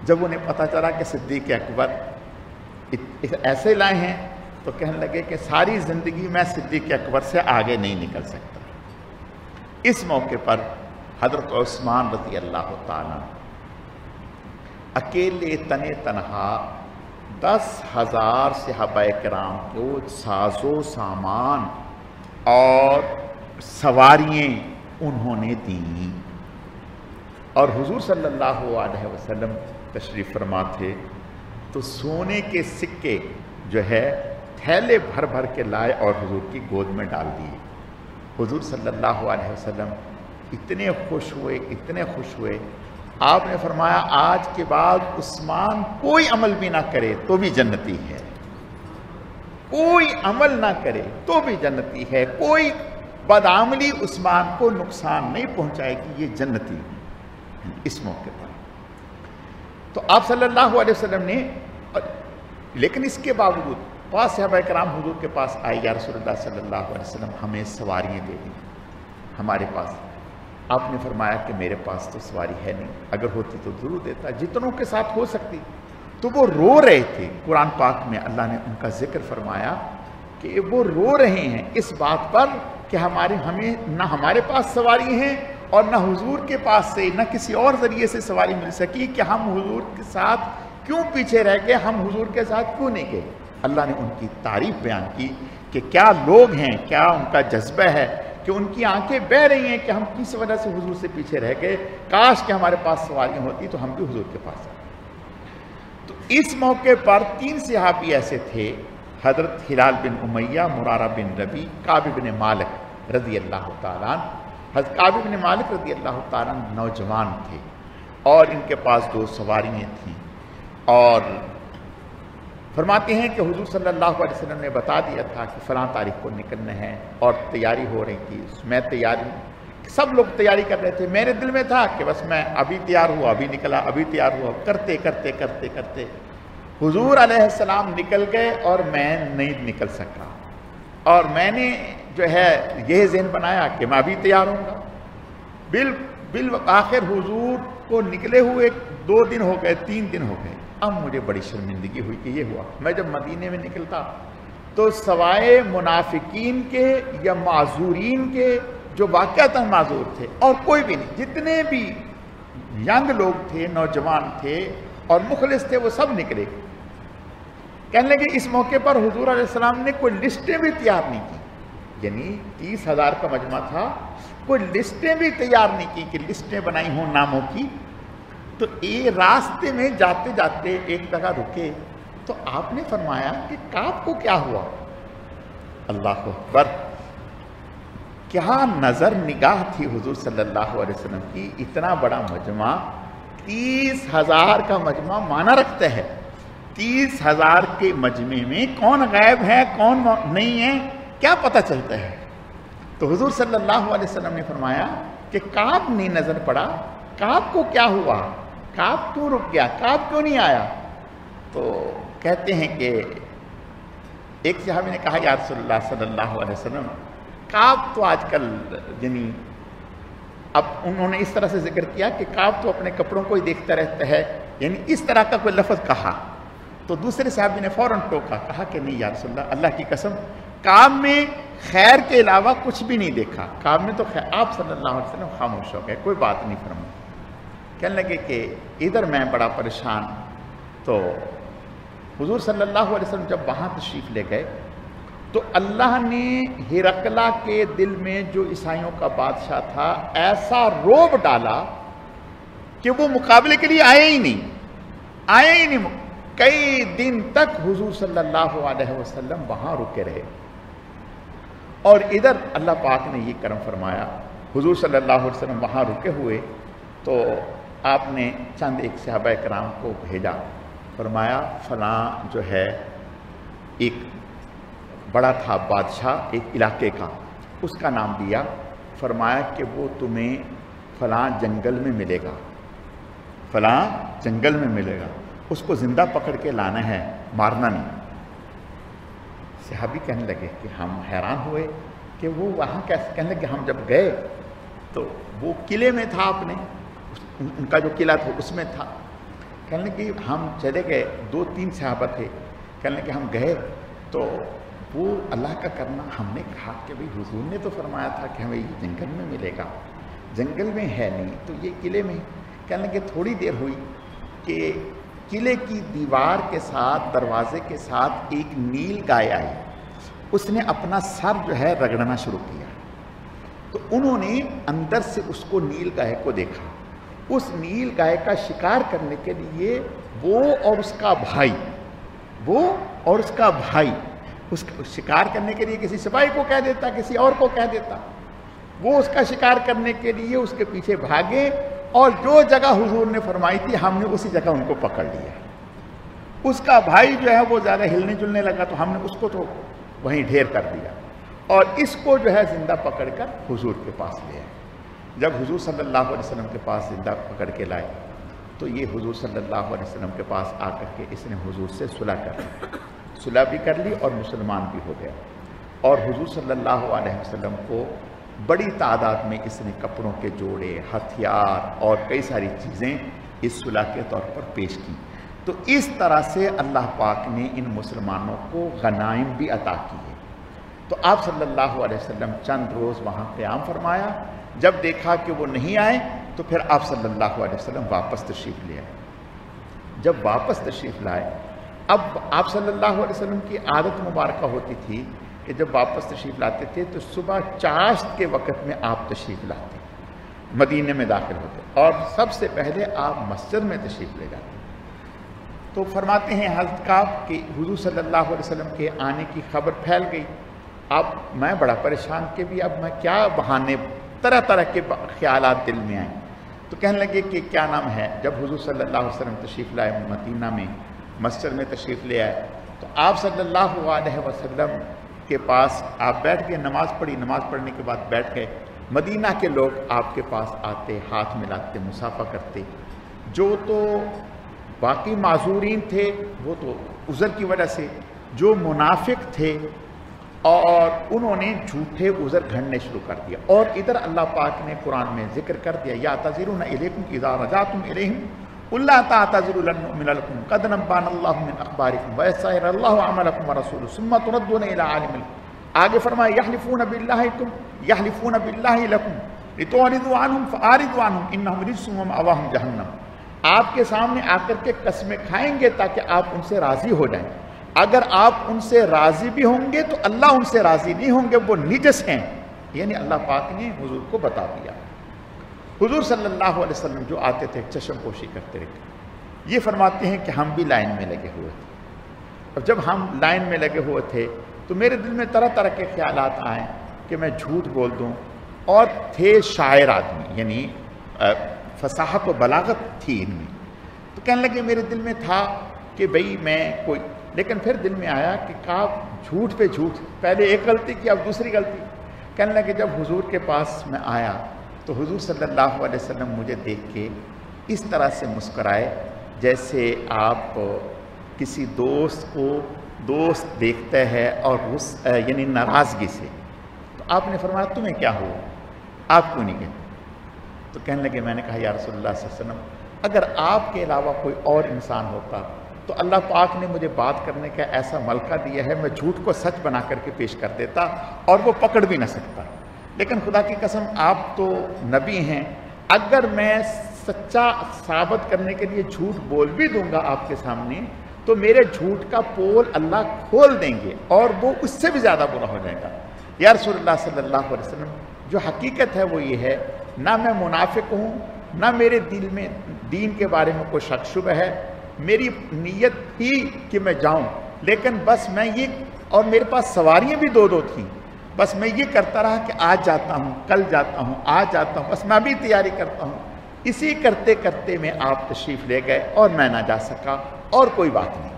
جب انہیں پتہ چلا کہ صدیق اکبر ایسے لائے ہیں تو کہنے لگے کہ ساری زندگی میں صدیق اکبر سے آگے نہیں نکل سکتا۔ اس موقع پر حضرت عثمان رضی اللہ تعالیٰ اکیلے تنے تنہا 10,000 صحابہ کرام کو ساز و سامان اور سواریاں انہوں نے دیں، اور حضور صلی اللہ علیہ وسلم تشریف فرما تھے تو سونے کے سکے جو ہے تھیلے بھر بھر کے لائے اور حضور کی گود میں ڈال دیے۔ حضور صلی اللہ علیہ وسلم اتنے خوش ہوئے، اتنے خوش ہوئے، آپ نے فرمایا آج کے بعد عثمان کوئی عمل بھی نہ کرے تو بھی جنتی ہے، کوئی عمل نہ کرے تو بھی جنتی ہے، کوئی بدعملی عثمان کو نقصان نہیں پہنچائے گی، یہ جنتی ہے۔ اس موقع پر تو آپ صلی اللہ علیہ وسلم نے، لیکن اس کے باوجود بعض صحابہ کرام حضور کے پاس آئے، یا رسول اللہ صلی اللہ علیہ وسلم ہمیں سواریاں دے دیں ہمارے پاس۔ آپ نے فرمایا کہ میرے پاس تو سواری ہے نہیں، اگر ہوتی تو ضرور دیتا، جتنوں کے ساتھ ہو سکتی۔ تو وہ رو رہے تھے۔ قرآن پاک میں اللہ نے ان کا ذکر فرمایا کہ وہ رو رہے ہیں اس بات پر کہ ہمیں نہ ہمارے پاس سواری ہے اور نہ حضور کے پاس سے نہ کسی اور ذریعے سے سواری مل سکی، کہ ہم حضور کے ساتھ کیوں پیچھے رہ گئے، ہم حضور کے ساتھ کیوں نہیں گئے۔ اللہ نے ان کی تعریف بیان کی کہ کیا لوگ ہیں، کیا ان کا جذبہ ہے کہ ان کی آنکھیں بہہ رہی ہیں کہ ہم کس وجہ سے حضور سے پیچھے رہ گئے، کاش کہ ہمارے پاس سواریاں ہوتی تو ہم بھی حضور کے پاس آتے۔ تو اس موقع پر 3 صحابی ایسے تھے، حضرت ہلال بن امیہ، مرارہ بن ربی، کعب بن مالک رضی اللہ تعالیٰ عنہ۔ حضرت کعب بن مالک رضی اللہ تعالیٰ عنہ نوجوان تھے اور ان کے پاس 2 سواریاں تھیں، اور فرماتے ہیں کہ حضور صلی اللہ علیہ وسلم نے بتا دیا تھا کہ فلاں تاریخ کو نکلنا ہے، اور تیاری ہو رہی تھی۔ میں سب لوگ تیاری کر رہے تھے، میرے دل میں تھا کہ بس میں ابھی تیار ہوا، ابھی نکلا، ابھی تیار ہوا، کرتے کرتے کرتے کرتے حضور علیہ السلام نکل گئے اور میں نہیں نکل سکا، اور میں نے جو ہے یہ ذہن بنایا کہ میں ابھی تیار ہوں گا۔ بالآخر حضور کو نکلے ہوئے 2 دن ہو گئے، 3 دن ہو گئے۔ اب مجھے بڑی شرمندگی ہوئی کہ یہ ہوا۔ میں جب مدینے میں نکلتا تو سوائے منافقین کے یا معذورین کے جو واقعتاً معذور تھے اور کوئی بھی نہیں، جتنے بھی ینگ لوگ تھے، نوجوان تھے اور مخلص تھے، وہ سب نکلے۔ کہنے لگے اس موقع پر حضور علیہ السلام نے کوئی لسٹیں بھی تیار نہیں کی، یعنی 30,000 کا مجمع تھا، کوئی لسٹیں بھی تیار نہیں کی کہ لسٹیں بنائی ہوں ناموں کی۔ تو راستے میں جاتے جاتے ایک جگہ رکے تو آپ نے فرمایا کہ کعب کو کیا ہوا؟ اللہ اکبر! کیا نظر نگاہ تھی حضور صلی اللہ علیہ وسلم کی، اتنا بڑا مجمع، 30,000 کا مجمع مانا رکھتا ہے۔ 30,000 کے مجمع میں کون غائب ہے کون نہیں ہے کیا پتہ چلتا ہے؟ تو حضور صلی اللہ علیہ وسلم نے فرمایا کہ کعب نہیں نظر پڑا، کعب کو کیا ہوا، کعب کیوں رک گیا، کعب کیوں نہیں آیا؟ تو کہتے ہیں کہ ایک صحابی نے کہا یا رسول اللہ صلی اللہ علیہ وسلم، کعب تو آج کل یعنی اب انہوں نے اس طرح سے ذکر کیا کہ کعب تو اپنے کپڑوں کو ہی دیکھتا رہتا ہے، یعنی اس طرح کا کوئی لفظ کہا۔ تو دوسرے صحابی نے فوراً ٹوکا، کہا کہ نہیں یا رسول اللہ، اللہ کی قسم کعب میں خیر کے علاوہ کچھ بھی نہیں دیکھا، کعب میں تو خیر۔ آپ صلی اللہ علیہ وسلم خاموش ہو گئے، کوئی بات نہیں فرمائی۔ کہنے لگے کہ ادھر میں بڑا پریشان۔ تو حضور صلی اللہ علیہ وسلم جب وہاں تشریف لے گئے تو اللہ نے ہرقلہ کے دل میں جو عیسائیوں کا بادشاہ تھا ایسا روب ڈالا کہ وہ مقابلے کے لیے آئے ہی نہیں۔ کئی دن تک حضور صلی اللہ علیہ وسلم وہاں رکے رہے، اور ادھر اللہ پاک نے یہ کرم فرمایا، حضور صلی اللہ علیہ وسلم وہاں رکے ہوئے تو آپ نے چند ایک صحابہ کرام کو بھیجا، فرمایا فلاں جو ہے ایک بڑا تھا بادشاہ ایک علاقے کا، اس کا نام دیا، فرمایا کہ وہ تمہیں فلاں جنگل میں ملے گا، فلاں جنگل میں ملے گا، اس کو زندہ پکڑ کے لانا ہے، مارنا نہیں۔ صحابی کہنے لگے کہ ہم حیران ہوئے کہ وہ وہاں کیسے؟ کہنے لگے ہم جب گئے تو وہ قلعے میں تھا، اپنے ان کا جو قلعہ تھا اس میں تھا۔ کہنے لگے ہم چلے گئے، 2-3 صحابہ تھے، کہنے لگے ہم گئے تو وہ اللہ کا کرنا، ہم نے کہا کہ بھئی حضور نے تو فرمایا تھا کہ ہمیں یہ جنگل میں ملے گا، جنگل میں ہے نہیں تو یہ قلعے میں۔ کہنے لگے تھوڑی دیر ہوئی کہ قلعے کی دیوار کے ساتھ، دروازے کے ساتھ ایک نیل گائے آئی، اس نے اپنا سر جو ہے رگڑنا شروع کیا، تو انہوں نے اندر سے اس کو نیل گائے کو دیکھا۔ اس نیل گائے کا شکار کرنے کے لیے وہ اور اس کا بھائی اس شکار کرنے کے لیے کسی سپاہی کو کہہ دیتا، کسی اور کو کہہ دیتا، وہ اس کا شکار کرنے کے لیے اس کے پیچھے بھاگے، اور جو جگہ حضور نے فرمائی تھی ہم نے اسی جگہ ان کو پکڑ لیا۔ اس کا بھائی جو ہے وہ زیادہ ہلنے جلنے لگا تو ہم نے اس کو تو وہیں ڈھیر کر دیا، اور اس کو جو ہے زندہ پکڑ کر حضور کے پاس لے آئے۔ جب حضور صلی اللہ علیہ وسلم کے پاس زندہ پکڑ کے لائے تو یہ حضور صلی اللہ علیہ وسلم کے پاس آ کر کے اس نے حضور سے صلح کر لی، صلح بھی کر لی اور مسلمان بھی ہو گیا، اور حضور صلی اللہ علیہ وسلم کو بڑی تعداد میں اس نے کپڑوں کے جوڑے، ہتھیار اور کئی ساری چیزیں اس صلح کے طور پر پیش کی۔ تو اس طرح سے اللہ پاک نے ان مسلمانوں کو غنائم بھی عطا کی ہے۔ تو آپ صلی اللہ علیہ وسلم چند روز وہاں قیام فرمایا، جب دیکھا کہ وہ نہیں آئے تو پھر آپ صلی اللہ علیہ وسلم واپس تشریف لے آئے۔ جب واپس تشریف لائے، اب آپ صلی اللہ علیہ وسلم کی عادت مبارکہ ہوتی تھی کہ جب واپس تشریف لاتے تھے تو صبح چاشت کے وقت میں آپ تشریف لاتے، مدینے میں داخل ہوتے، اور سب سے پہلے آپ مسجد میں تشریف لے جاتے۔ تو فرماتے ہیں حضرت کعب کہ حضور صلی اللہ علیہ وسلم کے آنے کی خبر پھیل گئی، اب میں بڑا پریشان کہ بھی اب میں کیا بہانے، طرح طرح کے خیالات دل میں آئیں۔ تو کہنے لگے کہ کیا نام ہے، جب حضور صلی اللہ علیہ وسلم تشریف لائے مدینہ میں، مسجد میں تشریف لے آئے تو آپ صلی اللہ علیہ وسلم کے پاس آپ بیٹھ گئے، نماز پڑھی، نماز پڑھنے کے بعد بیٹھ گئے۔ مدینہ کے لوگ آپ کے پاس آتے، ہاتھ ملاتے، مصافحہ کرتے۔ جو تو باقی معذورین تھے وہ تو عذر کی وجہ سے، جو منافق تھے اور انہوں نے جھوٹے عذر گھڑنے شروع کر دیا، اور ادھر اللہ پاک نے قرآن میں ذکر کر دیا یعتذرون الیکم اذا رجعتم الیہم قل لا تعتذروا لن نؤمن لکم قد نبأنا اللہ من اخبارکم ویسر اللہ عملکم ورسولہ ثم تردون الی عالم الغیب۔ آگے فرمایا یحلفون باللہ لکم لتعرضوا عنہم فاعرضوا عنہم انہم رجس ومأواہم جہنم۔ آپ کے سامنے آ کر کے قسمیں کھائیں گے تاکہ آپ ان سے راضی ہو جائیں، اگر آپ ان سے راضی بھی ہوں گے تو اللہ ان سے راضی نہیں ہوں گے، وہ نجس ہیں، یعنی اللہ پاک نے حضور کو بتا دیا۔ حضور صلی اللہ علیہ وسلم جو آتے تھے چشم پوشی کرتے رہتے، یہ فرماتے ہیں کہ ہم بھی لائن میں لگے ہوئے تھے۔ اب جب ہم لائن میں لگے ہوئے تھے تو میرے دل میں طرح طرح کے خیالات آئے کہ میں جھوٹ بول دوں، اور تھے شاعر آدمی، یعنی فصاحت و بلاغت تھی ان میں، تو کہنے لگے میرے دل میں تھا کہ بھئی میں کوئی، لیکن پھر دل میں آیا کہ کعب جھوٹ پہ جھوٹ، پہلے ایک غلطی کی اب دوسری غلطی۔ کہنے لگے جب حضور کے پاس میں آیا تو حضور صلی اللہ علیہ وسلم مجھے دیکھ کے اس طرح سے مسکرائے جیسے آپ کسی دوست کو دوست دیکھتا ہے اور یعنی ناراضگی سے۔ تو آپ نے فرمایا تمہیں کیا ہوا، آپ کیوں نہیں گئے؟ تو کہنے لگے میں نے کہا یا رسول اللہ صلی اللہ علیہ وسلم اگر آپ کے علاوہ کوئی اور انسان ہوتا تو اللہ پاک نے مجھے بات کرنے کا ایسا ملکہ دیا ہے، میں جھوٹ کو سچ بنا کر کے پیش کر دیتا اور وہ پکڑ بھی نہ سکتا، لیکن خدا کی قسم آپ تو نبی ہیں، اگر میں سچا ثابت کرنے کے لیے جھوٹ بول بھی دوں گا آپ کے سامنے تو میرے جھوٹ کا پول اللہ کھول دیں گے اور وہ اس سے بھی زیادہ برا ہو جائے گا۔ یا رسول اللہ صلی اللہ علیہ وسلم جو حقیقت ہے وہ یہ ہے، نہ میں منافق ہوں، نہ میرے دل میں دین کے بارے میں کوئی شک شبہ ہے، میری نیت تھی کہ میں جاؤں، لیکن بس میں یہ، اور میرے پاس سواریاں بھی دو تھیں، بس میں یہ کرتا رہا کہ آج جاتا ہوں، کل جاتا ہوں، آج جاتا ہوں، بس میں بھی تیاری کرتا ہوں۔ اسی کرتے کرتے میں آپ تشریف لے گئے اور میں نہ جا سکا، اور کوئی بات نہیں۔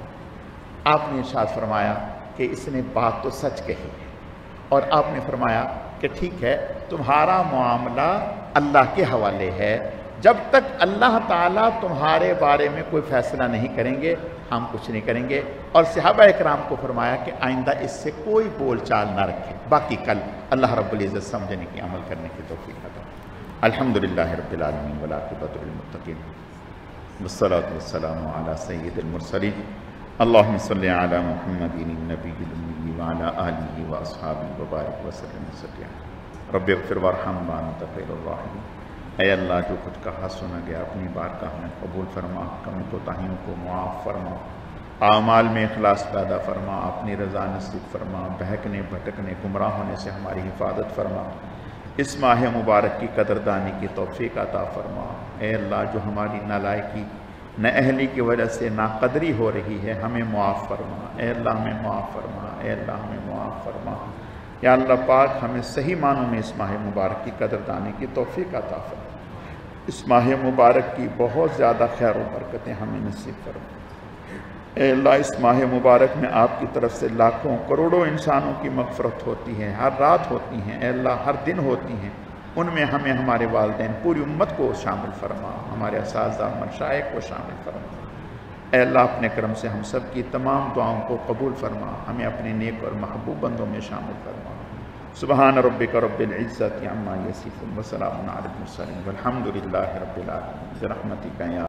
آپ نے ارشاد فرمایا کہ اس نے بات تو سچ کہی ہے، اور آپ نے فرمایا کہ ٹھیک ہے تمہارا معاملہ اللہ کے حوالے ہے، جب تک اللہ تعالیٰ تمہارے بارے میں کوئی فیصلہ نہیں کریں گے ہم کچھ نہیں کریں گے۔ اور صحابہ اکرام کو فرمایا کہ آئندہ اس سے کوئی بول چال نہ رکھے، باقی کل اللہ رب العزت سمجھنے کی، عمل کرنے کی توفیق عطا۔ الحمدللہ رب العالمین والعاقبۃ للمتقین والصلاۃ والسلام علی سید المرسلین اللہم صلی علی محمد النبی الأمی وعلی آلہ واصحابہ وبارک وسلم وسلم۔ رب اغفر وارحم وانت خیر الراحمین۔ اے اللہ جو کچھ کہا سنا گیا اپنی بارگاہ میں قبول فرما، کمی کوتاہیوں کو معاف فرما، اعمال میں اخلاص پیدا فرما، اپنی رضا نصیب فرما، بہکنے بھٹکنے گمراہ ہونے سے ہماری حفاظت فرما، اس ماہ مبارک کی قدردانی کی توفیق عطا فرما۔ اے اللہ جو ہماری نالائکی نااہلی کی وجہ سے ناقدری ہو رہی ہے ہمیں معاف فرما، اے اللہ ہمیں معاف فرما، اے اللہ ہمیں معاف فرما۔ یا اللہ پاک ہمیں صحیح معنوں میں اس ماہ مبارک کی قدردانی کی توفیق عطا فرما، اس ماہ مبارک کی بہت زیادہ خیر و برکتیں ہمیں نصیب فرما۔ اے اللہ اس ماہ مبارک میں آپ کی طرف سے لاکھوں کروڑوں انسانوں کی مغفرت ہوتی ہے، ہر رات ہوتی ہیں، اے اللہ ہر دن ہوتی ہیں۔ ان میں ہمیں ہمارے والدین پوری امت کو شامل فرما، ہمارے اساتذہ مشائخ کو شامل فرما۔ اے اللہ اپنے کرم سے ہم سب کی تمام دعاؤں کو قبول فرما، ہمیں اپنے نیک اور محبوب بندوں میں شامل فرما۔ سبحان ربک رب العزت عما یصفون وسلام علی المرسلین والحمد للہ رب العالمین برحمتک یا